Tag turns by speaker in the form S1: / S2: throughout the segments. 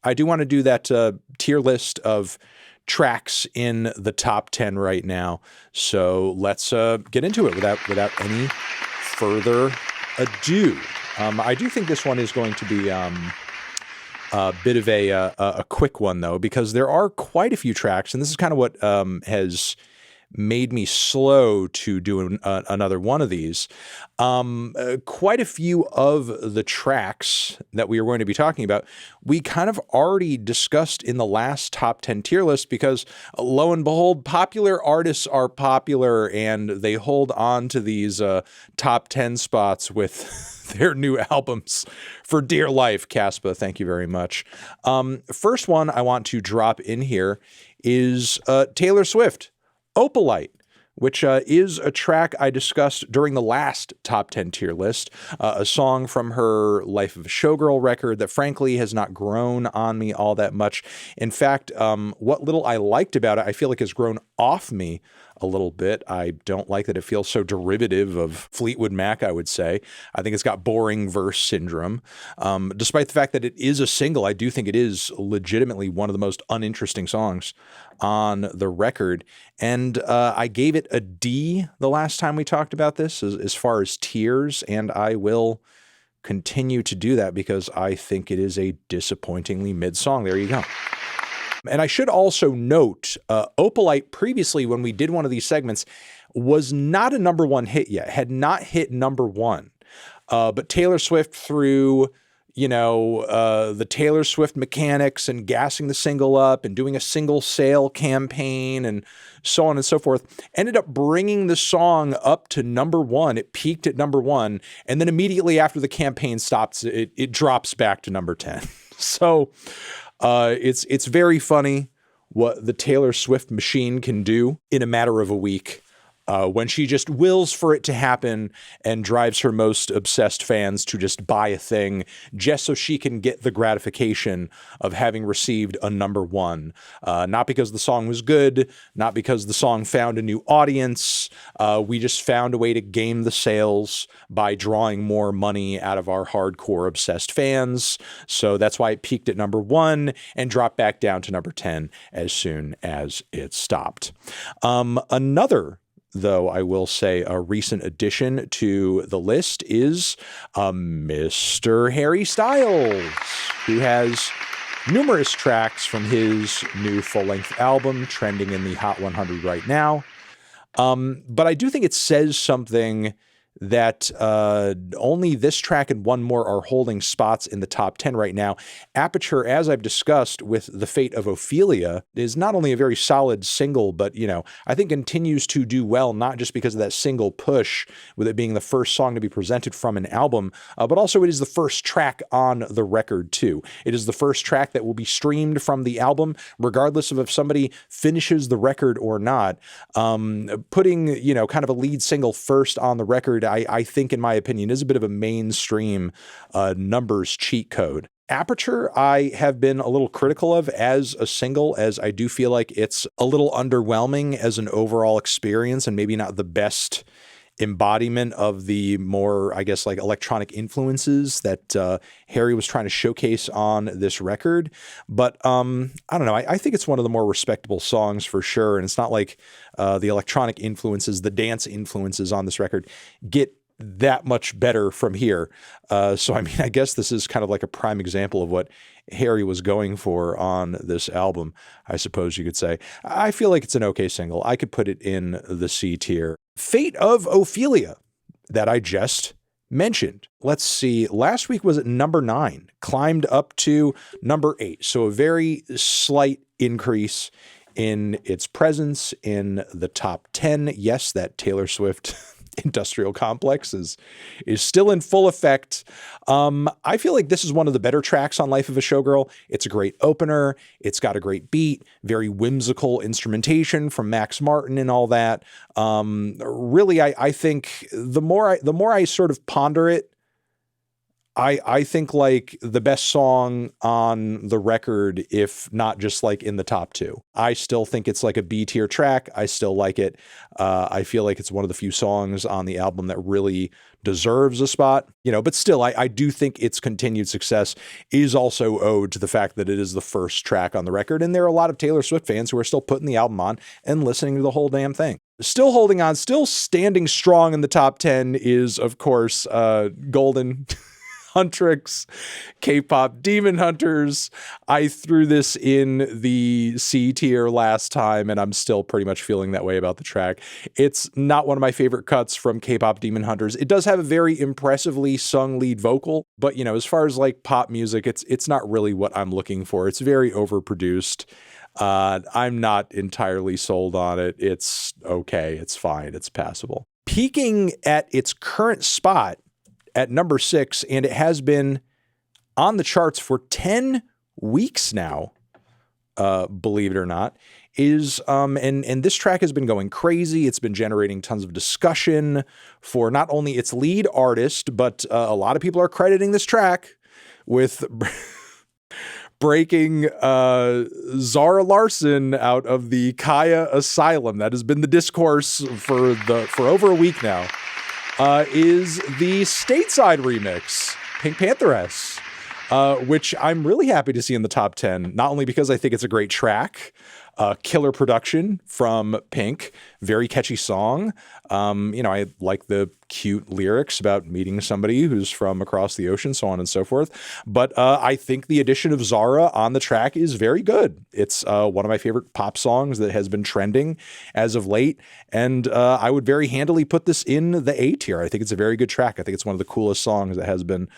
S1: I do want to do that tier list of tracks in the top 10 right now. So let's get into it without any further ado. I do think this one is going to be a bit of a quick one, though, because there are quite a few tracks, and this is kind of what has made me slow to do another one of these. Quite a few of the tracks that we are going to be talking about, we kind of already discussed in the last top 10 tier list because lo and behold, popular artists are popular and they hold on to these top 10 spots with their new albums for dear life. Caspa, thank you very much. First one I want to drop in here is Taylor Swift, Opalite, which is a track I discussed during the last top 10 tier list, a song from her Life of a Showgirl record that frankly has not grown on me all that much. In fact, what little I liked about it, I feel like has grown off me a little bit. I don't like that it feels so derivative of Fleetwood Mac, I would say. I think it's got boring verse syndrome. Despite the fact that it is a single, I do think it is legitimately one of the most uninteresting songs on the record. And I gave it a D the last time we talked about this as far as tiers, and I will continue to do that because I think it is a disappointingly mid song. There you go. And I should also note, Opalite previously, when we did one of these segments, was not a number one hit yet, had not hit number one. But Taylor Swift, through, the Taylor Swift mechanics and gassing the single up and doing a single sale campaign and so on and so forth, ended up bringing the song up to number one. It peaked at number one. And then immediately after the campaign stops, it drops back to number 10. So it's very funny what the Taylor Swift machine can do in a matter of a week. When she just wills for it to happen and drives her most obsessed fans to just buy a thing just so she can get the gratification of having received a number one. Not because the song was good, not because the song found a new audience. We just found a way to game the sales by drawing more money out of our hardcore obsessed fans. So that's why it peaked at number one and dropped back down to number 10 as soon as it stopped. Another, though I will say, a recent addition to the list is Mr. Harry Styles, who has numerous tracks from his new full-length album trending in the Hot 100 right now. But I do think it says something that only this track and one more are holding spots in the top 10 right now. Aperture, as I've discussed with The Fate of Ophelia, is not only a very solid single, but, I think continues to do well, not just because of that single push, with it being the first song to be presented from an album, but also it is the first track on the record, too. It is the first track that will be streamed from the album, regardless of if somebody finishes the record or not. Putting, kind of a lead single first on the record, I think, in my opinion, is a bit of a mainstream numbers cheat code. Aperture, I have been a little critical of as a single, as I do feel like it's a little underwhelming as an overall experience and maybe not the best embodiment of the more, I guess, like electronic influences that Harry was trying to showcase on this record. But I don't know. I think it's one of the more respectable songs for sure. And it's not like the electronic influences, the dance influences on this record get that much better from here. So, I mean, I guess this is kind of like a prime example of what Harry was going for on this album, I suppose you could say. I feel like it's an okay single. I could put it in the C tier. Fate of Ophelia, that I just mentioned. Let's see. Last week was at number 9, climbed up to number 8. So a very slight increase in its presence in the top 10. Yes, that Taylor Swift industrial complex is still in full effect. I feel like this is one of the better tracks on Life of a Showgirl. It's a great opener. It's got a great beat, very whimsical instrumentation from Max Martin and all that. Really, I think the more I sort of ponder it, I think like the best song on the record, if not just like in the top two. I still think it's like a B tier track. I still like it. I feel like it's one of the few songs on the album that really deserves a spot, but still, I do think its continued success is also owed to the fact that it is the first track on the record. And there are a lot of Taylor Swift fans who are still putting the album on and listening to the whole damn thing. Still holding on, still standing strong in the top 10 is, of course, Golden. Huntrix, K-pop Demon Hunters. I threw this in the C tier last time, and I'm still pretty much feeling that way about the track. It's not one of my favorite cuts from K-pop Demon Hunters. It does have a very impressively sung lead vocal, but as far as like pop music, it's not really what I'm looking for. It's very overproduced. I'm not entirely sold on it. It's okay. It's fine. It's passable. Peaking at its current spot at number 6, and it has been on the charts for 10 weeks now, believe it or not, is, and this track has been going crazy. It's been generating tons of discussion for not only its lead artist, but a lot of people are crediting this track with breaking Zara Larsson out of the Kaya Asylum. That has been the discourse for over a week now. Is the stateside remix, PinkPantheress, which I'm really happy to see in the top 10, not only because I think it's a great track, killer production from Pink, very catchy song. I like the cute lyrics about meeting somebody who's from across the ocean, so on and so forth. But I think the addition of Zara on the track is very good. It's one of my favorite pop songs that has been trending as of late. And I would very handily put this in the A tier. I think it's a very good track. I think it's one of the coolest songs that has been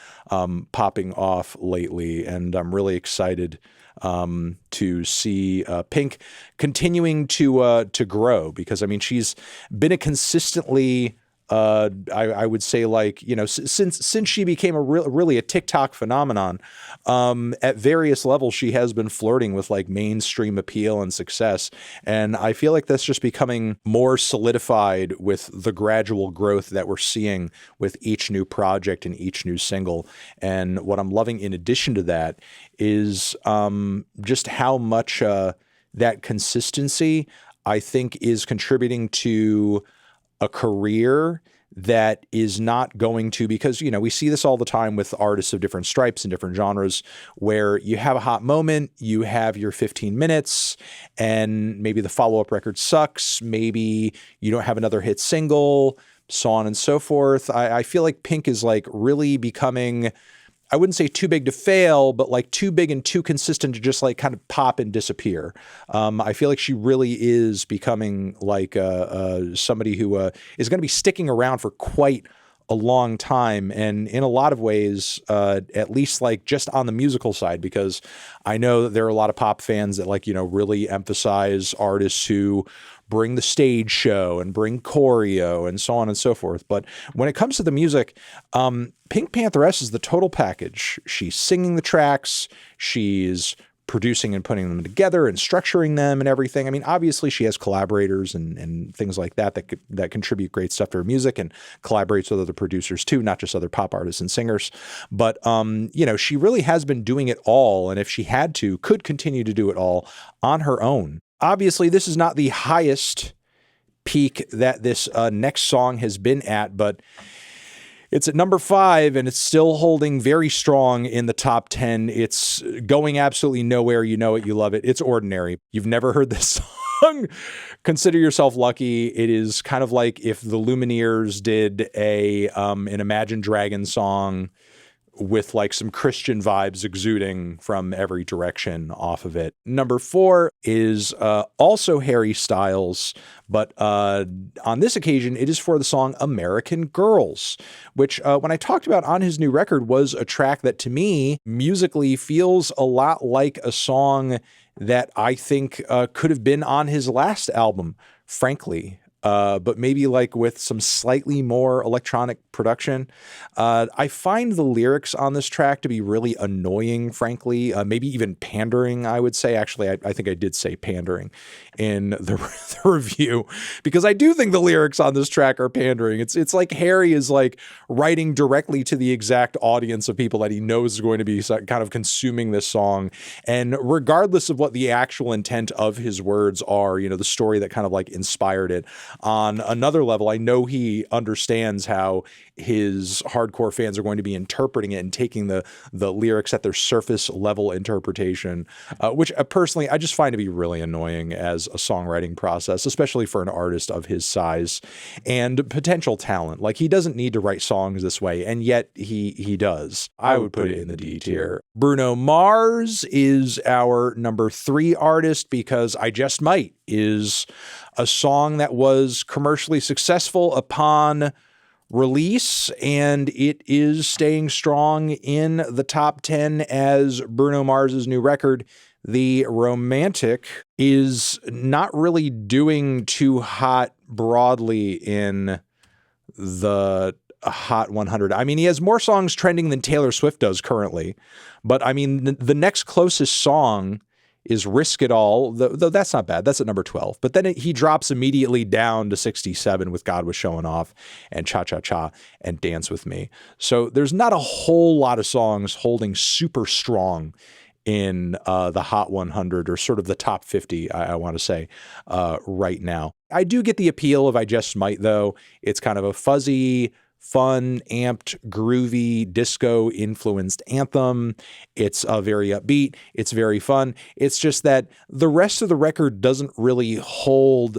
S1: popping off lately. And I'm really excited to see Pink continuing to grow, because she's been a consistently I would say, like, since she became really a TikTok phenomenon, at various levels, she has been flirting with like mainstream appeal and success. And I feel like that's just becoming more solidified with the gradual growth that we're seeing with each new project and each new single. And what I'm loving in addition to that is just how much that consistency, I think, is contributing to a career that is not going to, because, we see this all the time with artists of different stripes and different genres, where you have a hot moment, you have your 15 minutes, and maybe the follow-up record sucks. Maybe you don't have another hit single, so on and so forth. I feel like Pink is like really becoming, I wouldn't say too big to fail, but like too big and too consistent to just like kind of pop and disappear. I feel like she really is becoming like somebody who is going to be sticking around for quite a long time. And in a lot of ways, at least like just on the musical side, because I know that there are a lot of pop fans that like, really emphasize artists who bring the stage show and bring choreo and so on and so forth. But when it comes to the music, PinkPantheress is the total package. She's singing the tracks, she's producing and putting them together and structuring them and everything. Obviously she has collaborators and things like that contribute great stuff to her music, and collaborates with other producers too, not just other pop artists and singers. But, she really has been doing it all. And if she had to, could continue to do it all on her own. Obviously, this is not the highest peak that this next song has been at, but it's at number 5, and it's still holding very strong in the top 10. It's going absolutely nowhere. You know it, you love it. It's Ordinary. You've never heard this song? Consider yourself lucky. It is kind of like if the Lumineers did an Imagine Dragons song with like some Christian vibes exuding from every direction off of it. Number 4 is also Harry Styles, but on this occasion, it is for the song American Girls, which when I talked about on his new record was a track that to me musically feels a lot like a song that I think could have been on his last album, frankly. but maybe like with some slightly more electronic production. I find the lyrics on this track to be really annoying, frankly, maybe even pandering, I would say. Actually, I think I did say pandering in the review, because I do think the lyrics on this track are pandering. It's like Harry is like writing directly to the exact audience of people that he knows is going to be kind of consuming this song. And regardless of what the actual intent of his words are, the story that kind of like inspired it, on another level, I know he understands how his hardcore fans are going to be interpreting it and taking the lyrics at their surface level interpretation, which personally I just find to be really annoying as a songwriting process, especially for an artist of his size and potential talent. Like, he doesn't need to write songs this way, and yet he does. I would put it in the D tier. Bruno Mars is our number 3 artist, because I Just Might is a song that was commercially successful upon release, and it is staying strong in the top 10 as Bruno Mars's new record. The Romantic is not really doing too hot broadly in the Hot 100. I mean, he has more songs trending than Taylor Swift does currently, but I mean, the next closest song is Risk It All, though that's not bad. That's at number 12. But then he drops immediately down to 67 with God Was Showing Off and Cha Cha Cha and Dance With Me. So there's not a whole lot of songs holding super strong in the Hot 100, or sort of the top 50, I want to say, right now. I do get the appeal of I Just Might, though. It's kind of a fuzzy, fun, amped, groovy, disco-influenced anthem. It's very upbeat. It's very fun. It's just that the rest of the record doesn't really hold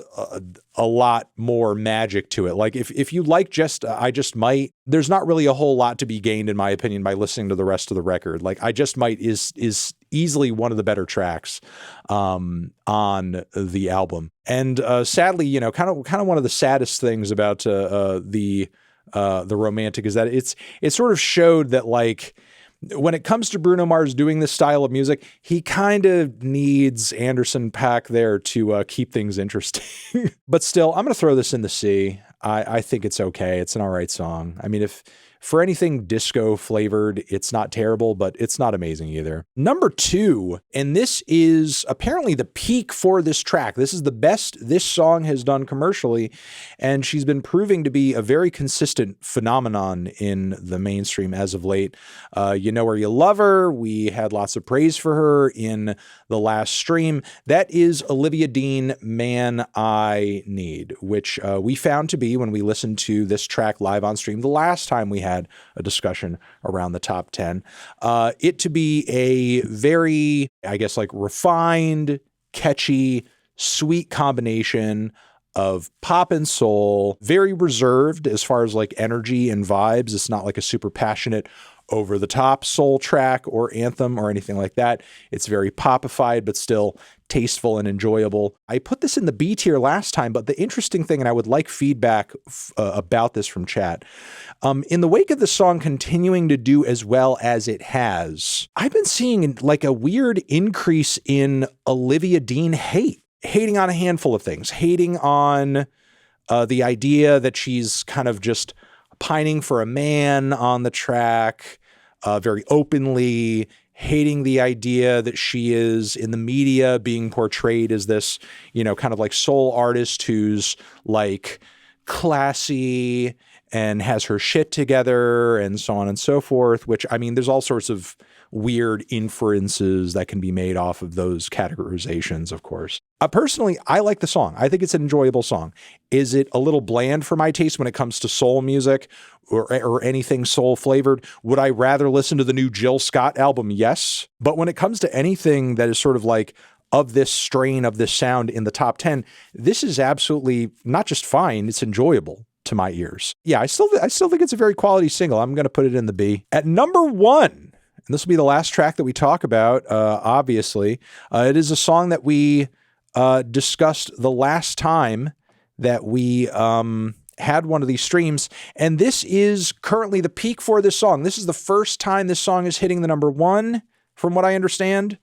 S1: a lot more magic to it. Like, if you like just I Just Might, there's not really a whole lot to be gained, in my opinion, by listening to the rest of the record. Like, I Just Might is easily one of the better tracks on the album. And sadly, kind of one of the saddest things about the Romantic is that it sort of showed that, like, when it comes to Bruno Mars doing this style of music, he kind of needs Anderson .Paak there to keep things interesting. But still, I'm going to throw this in the C. I think it's okay. It's an all right song. I mean, if for anything disco flavored, it's not terrible, but it's not amazing either. Number 2, and this is apparently the peak for this track. This is the best this song has done commercially, and she's been proving to be a very consistent phenomenon in the mainstream as of late. You Know Where You Love Her. We had lots of praise for her in the last stream. That is Olivia Dean, Man I Need, which we found to be, when we listened to this track live on stream the last time we had a discussion around the top 10, it to be a very, I guess, like refined, catchy, sweet combination of pop and soul, very reserved as far as like energy and vibes. It's not like a super passionate, over the top soul track or anthem or anything like that. It's very popified, but still tasteful and enjoyable. I put this in the B tier last time, but the interesting thing, and I would like feedback about this from chat, in the wake of the song continuing to do as well as it has, I've been seeing like a weird increase in Olivia Dean hating on a handful of things, hating on the idea that she's kind of just pining for a man on the track, very openly, hating the idea that she is in the media being portrayed as this, kind of like soul artist who's like classy and has her shit together and so on and so forth, which, I mean, there's all sorts of weird inferences that can be made off of those categorizations, of course. Personally, I like the song. I think it's an enjoyable song. Is it a little bland for my taste when it comes to soul music or anything soul flavored? Would I rather listen to the new Jill Scott album? Yes. But when it comes to anything that is sort of like of this strain, of this sound in the top 10, this is absolutely not just fine, it's enjoyable to my ears. Yeah, I still think it's a very quality single. I'm going to put it in the B. At number 1, and this will be the last track that we talk about, obviously, it is a song that we discussed the last time that we had one of these streams, and this is currently the peak for this song. This is the first time this song is hitting the number 1 from what I understand.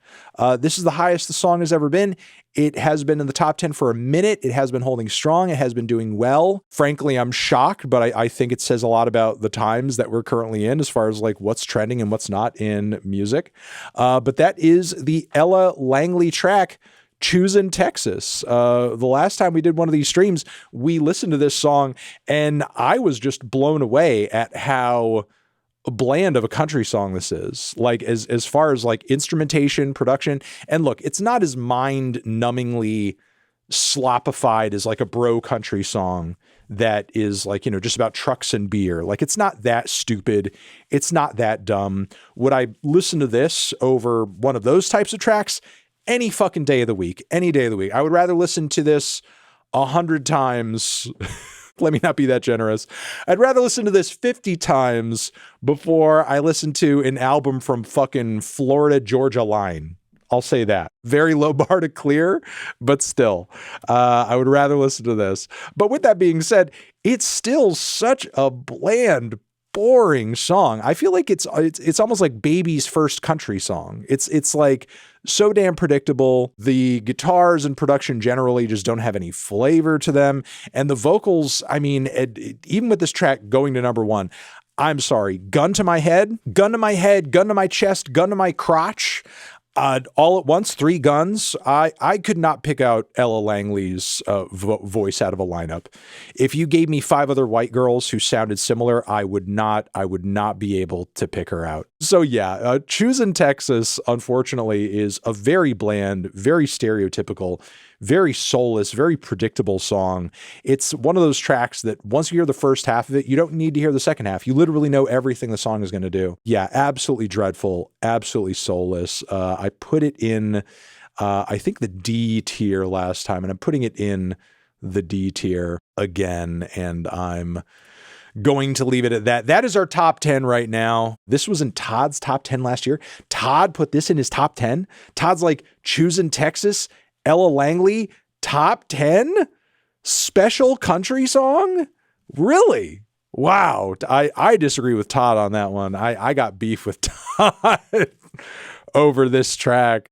S1: This is the highest the song has ever been. It has been in the top 10 for a minute. It has been holding strong. It has been doing well. Frankly, I'm shocked, but I think it says a lot about the times that we're currently in as far as like what's trending and what's not in music. But that is the Ella Langley track, Choosin' Texas. The last time we did one of these streams, we listened to this song and I was just blown away at how bland of a country song this is, like as far as like instrumentation, production. And look, it's not as mind-numbingly slopified as like a bro country song that is like, you know, just about trucks and beer. Like, it's not that stupid. It's not that dumb. Would I listen to this over one of those types of tracks? Any fucking day of the week, any day of the week. I would rather listen to this 100 times. Let me not be that generous. I'd rather listen to this 50 times before I listen to an album from fucking Florida Georgia Line. I'll say that. Very low bar to clear, but still, I would rather listen to this. But with that being said, it's still such a bland, boring song. I feel like it's almost like Baby's first country song. It's like so damn predictable. The guitars and production generally just don't have any flavor to them. And the vocals, I mean, even with this track going to number one, I'm sorry, gun to my head, gun to my head, gun to my chest, gun to my crotch. All at once, 3 guns. I could not pick out Ella Langley's voice out of a lineup. If you gave me 5 other white girls who sounded similar, I would not be able to pick her out. So yeah, Choosin' Texas, unfortunately, is a very bland, very stereotypical, very soulless, very predictable song. It's one of those tracks that once you hear the first half of it, you don't need to hear the second half. You literally know everything the song is going to do. Yeah, absolutely dreadful, absolutely soulless. I put it in, I think the D tier last time, and I'm putting it in the D tier again, and I'm going to leave it at that. That is our top 10 right now. This was in Todd's top 10 last year. Todd put this in his top 10. Todd's like, Choosin' Texas, Ella Langley, top 10 special country song? Really? Wow. I disagree with Todd on that one. I got beef with Todd over this track.